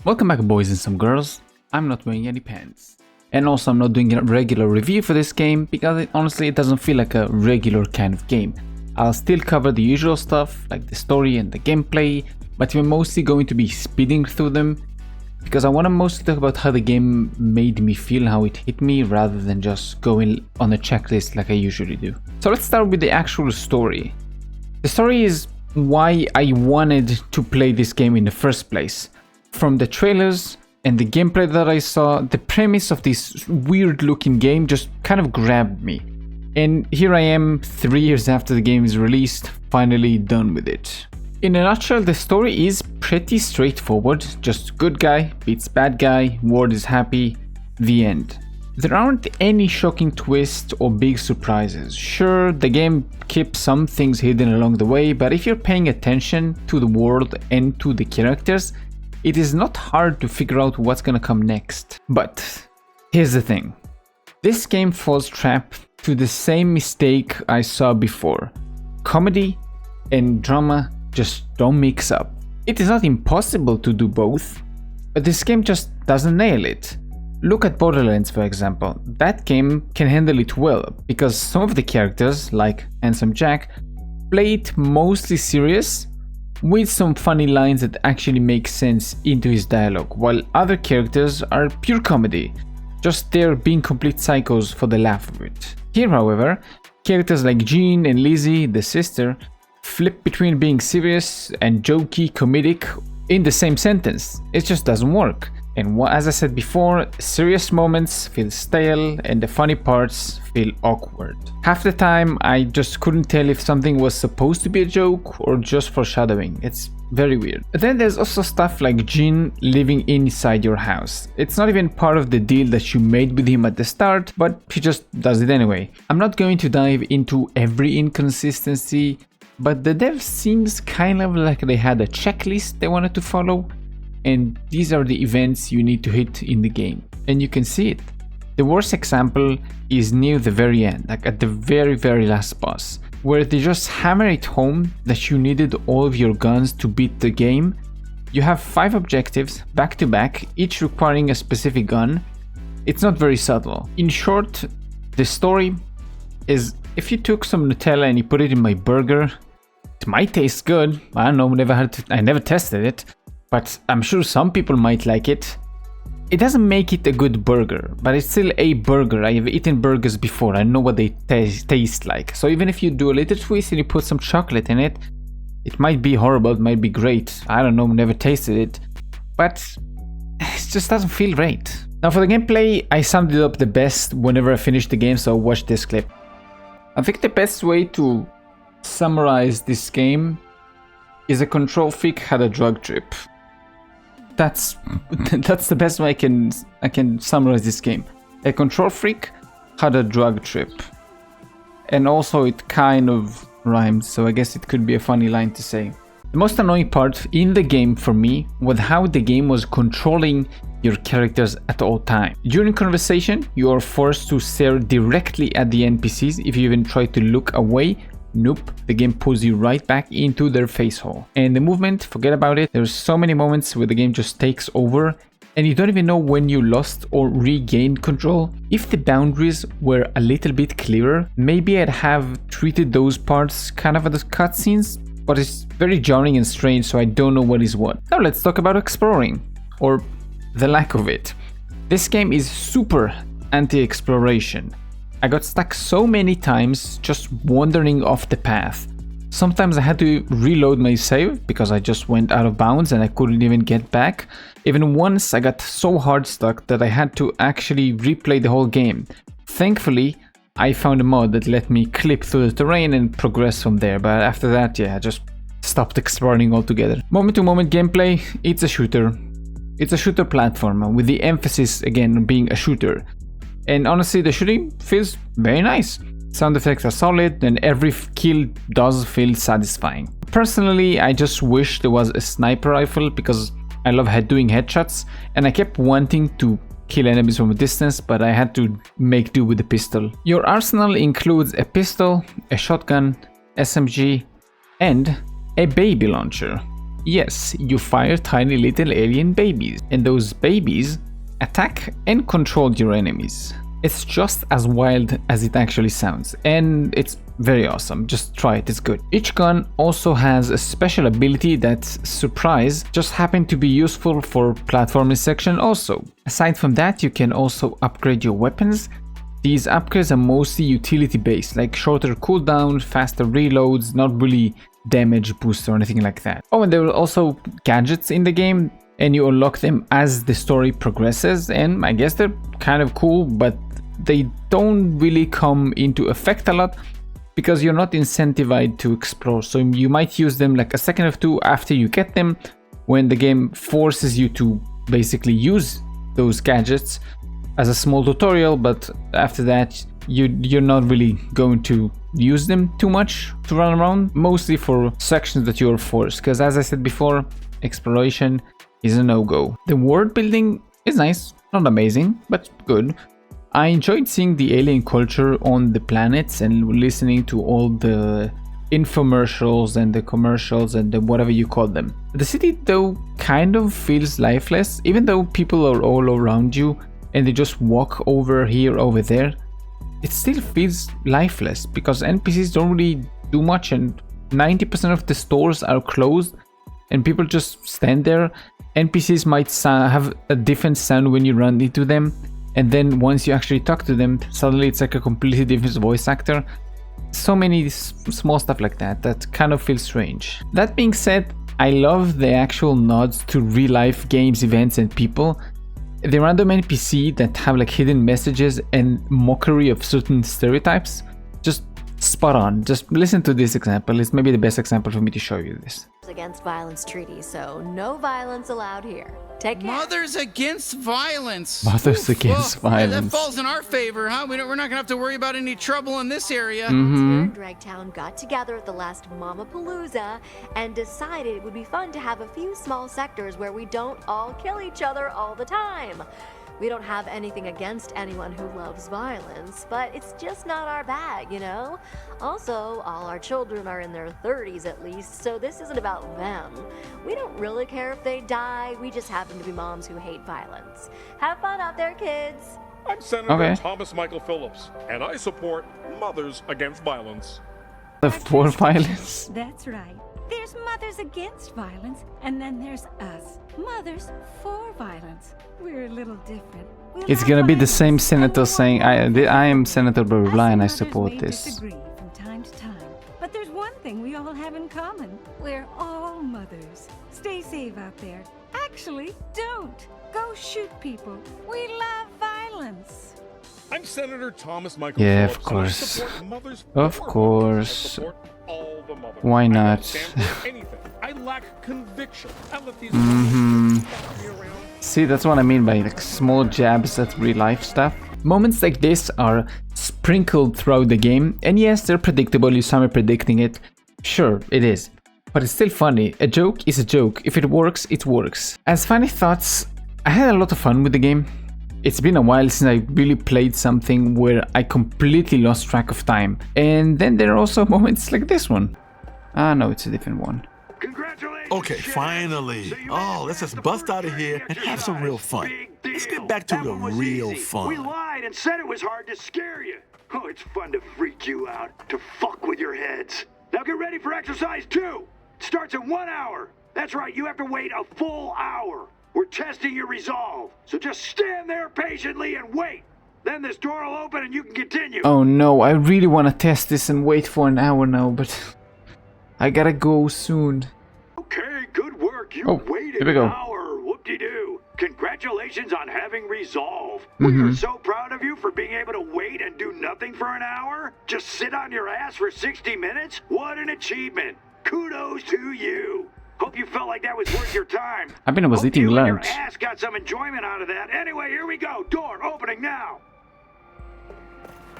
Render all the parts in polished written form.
Welcome back, boys and some girls. I'm not wearing any pants. And also I'm not doing a regular review for this game because honestly it doesn't feel like a regular kind of game. I'll still cover the usual stuff like the story and the gameplay, but we're mostly going to be speeding through them because I want to mostly talk about how the game made me feel, how it hit me, rather than just going on a checklist like I usually do. So let's start with the actual story. The story is why I wanted to play this game in the first place. From the trailers and the gameplay that I saw, the premise of this weird looking game just kind of grabbed me. And here I am 3 years after the game is released, finally done with it. In a nutshell, the story is pretty straightforward, just good guy beats bad guy, world is happy, the end. There aren't any shocking twists or big surprises. Sure, the game keeps some things hidden along the way, but if you're paying attention to the world and to the characters, it is not hard to figure out what's gonna come next. But here's the thing. This game falls trap to the same mistake I saw before. Comedy and drama just don't mix up. It is not impossible to do both, but this game just doesn't nail it. Look at Borderlands, for example. That game can handle it well because some of the characters, like Handsome Jack, play it mostly serious with some funny lines that actually make sense into his dialogue, while other characters are pure comedy, just there being complete psychos for the laugh of it. Here, however, characters like Jean and Lizzie, the sister, flip between being serious and jokey comedic in the same sentence. It just doesn't work. And as I said before, serious moments feel stale and the funny parts feel awkward. Half the time I just couldn't tell if something was supposed to be a joke or just foreshadowing. It's very weird. But then there's also stuff like Jean living inside your house. It's not even part of the deal that you made with him at the start, but he just does it anyway. I'm not going to dive into every inconsistency, but the dev seems kind of like they had a checklist they wanted to follow, and these are the events you need to hit in the game, and you can see it. The worst example is near the very end, like at the very last boss, where they just hammer it home that you needed all of your guns to beat the game. You have 5 objectives back to back, each requiring a specific gun. It's not very subtle. In short, the story is if you took some Nutella and you put it in my burger, it might taste good. I don't know, I never tested it, but I'm sure some people might like it. It doesn't make it a good burger, but it's still a burger. I have eaten burgers before, I know what they taste like. So even if you do a little twist and you put some chocolate in it, it might be horrible, it might be great. I don't know, never tasted it, but it just doesn't feel right. Now for the gameplay, I summed it up the best whenever I finished the game, so watch this clip. I think the best way to summarize this game is a control freak had a drug trip. That's the best way I can summarize this game. A control freak had a drug trip. And also it kind of rhymes, so I guess it could be a funny line to say. The most annoying part in the game for me was how the game was controlling your characters at all times. During conversation, you are forced to stare directly at the NPCs. If you even try to look away, nope, the game pulls you right back into their face hole. And the movement, forget about it. There's so many moments where the game just takes over and you don't even know when you lost or regained control. If the boundaries were a little bit clearer, maybe I'd have treated those parts kind of as cutscenes, but it's very jarring and strange, so I don't know what is what. Now let's talk about exploring, or the lack of it. This game is super anti-exploration. I got stuck so many times just wandering off the path. Sometimes I had to reload my save because I just went out of bounds and I couldn't even get back. Even once I got so hard stuck that I had to actually replay the whole game. Thankfully, I found a mod that let me clip through the terrain and progress from there, but after that, yeah, I just stopped exploring altogether. Moment to moment gameplay, it's a shooter. It's a shooter platform with the emphasis again on being a shooter. And honestly, the shooting feels very nice. Sound effects are solid and every kill does feel satisfying. Personally, I just wish there was a sniper rifle because I love doing headshots and I kept wanting to kill enemies from a distance, but I had to make do with the pistol. Your arsenal includes a pistol, a shotgun, SMG, and a baby launcher. Yes, you fire tiny little alien babies, and those babies attack and control your enemies. It's just as wild as it actually sounds, and it's very awesome. Just try it, it's good. Each gun also has a special ability that, surprise, just happened to be useful for platforming section also. Aside from that, you can also upgrade your weapons. These upgrades are mostly utility based, like shorter cooldown, faster reloads, not really damage boost or anything like that. Oh, and there are also gadgets in the game, and you unlock them as the story progresses, and I guess they're kind of cool, but they don't really come into effect a lot because you're not incentivized to explore. So you might use them like a second or two after you get them, when the game forces you to basically use those gadgets as a small tutorial, but after that you're not really going to use them too much to run around, mostly for sections that you're forced, because as I said before, exploration is a no-go. The world building is nice, not amazing, but good. I enjoyed seeing the alien culture on the planets and listening to all the infomercials and the commercials and the whatever you call them. The city though kind of feels lifeless, even though people are all around you and they just walk over here, over there. It still feels lifeless because NPCs don't really do much, and 90% of the stores are closed and people just stand there. NPCs might have a different sound when you run into them, and then once you actually talk to them, suddenly it's like a completely different voice actor. So many small stuff like that that kind of feels strange. That being said, I love the actual nods to real life games, events and people. The random NPC that have like hidden messages and mockery of certain stereotypes, just spot on. Just listen to this example. It's maybe the best example for me to show you this. Against Violence Treaty, so no violence allowed here. Take care. Mothers Against Violence. Mothers Against Violence. That falls in our favor, huh? We're not gonna have to worry about any trouble in this area. Here in Dragtown got together at the last Mamapalooza and decided it would be fun to have a few small sectors where we don't all kill each other all the time. We don't have anything against anyone who loves violence, but it's just not our bag, you know? Also, all our children are in their 30s at least, so this isn't about them. We don't really care if they die, we just happen to be moms who hate violence. Have fun out there, kids! I'm Senator Thomas Michael Phillips, and I support Mothers Against Violence. For violence? That's right. There's Mothers Against Violence, and then there's us, Mothers for Violence. We're a little different. It's gonna be the same senator saying, I am Senator blah blah blah and I support this. Disagree from time to time, but there's one thing we all have in common. We're all mothers. Stay safe out there. Actually, don't. Go shoot people. We love violence. I'm Senator Thomas Michael Yeah, Phillips, of course. and I support Mothers Of for course. Violence. I support all the mothers. Why I not? don't stand for anything. I lack conviction. I let these mothers follow me around. See, that's what I mean by like small jabs at real life stuff. Moments like this are sprinkled throughout the game, and yes, they're predictable, you saw me predicting it. Sure, it is. But it's still funny. A joke is a joke. If it works, it works. As funny thoughts, I had a lot of fun with the game. It's been a while since I really played something where I completely lost track of time. And then there are also moments like this one. Ah, no, it's a different one. Okay, finally. Oh, let's just bust out of here and have some real fun. Let's get back to the real fun. We lied and said it was hard to scare you. Oh, it's fun to freak you out, to fuck with your heads. Now get ready for exercise 2. It starts in 1 hour. That's right, you have to wait a full hour. We're testing your resolve, so just stand there patiently and wait. Then this door will open and you can continue. Oh no, I really want to test this and wait for an hour now, but I gotta go soon. Okay, good work. You waited here we go. an hour. Whoop-de-doo. Congratulations on having resolve. We are so proud of you for being able to wait and do nothing for an hour. Just sit on your ass for 60 minutes. What an achievement. Kudos to you. Hope you felt like that was worth your time. I mean, I was Hope eating you and lunch. your ass got some enjoyment out of that. Anyway, here we go. Door opening now.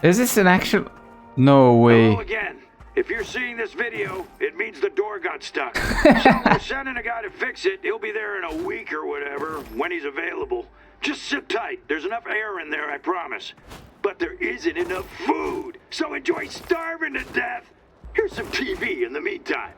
Is this an actual... No way. Hello again. If you're seeing this video, it means the door got stuck. So we're sending a guy to fix it. He'll be there in a week or whatever, when he's available. Just sit tight. There's enough air in there, I promise. But there isn't enough food. So enjoy starving to death. Here's some TV in the meantime.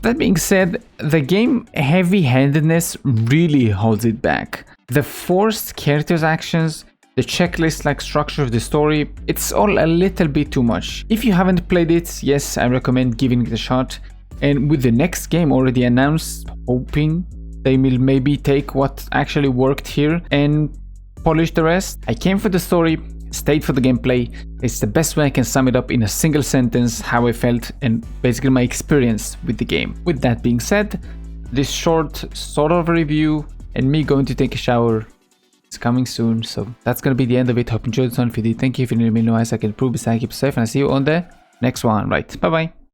That being said, the game heavy-handedness really holds it back. The forced characters' actions, the checklist-like structure of the story, it's all a little bit too much. If you haven't played it, yes, I recommend giving it a shot. And with the next game already announced, hoping they will maybe take what actually worked here and polish the rest. I came for the story, stayed for the gameplay. It's the best way I can sum it up in a single sentence how I felt and basically my experience with the game. With that being said, this short sort of review and me going to take a shower is coming soon, so that's gonna be the end of it. Hope you enjoyed this one. If you did, thank you. If you didn't, let me know as I can improve. Besides, keep safe and I'll see you on the next one. Right, bye bye.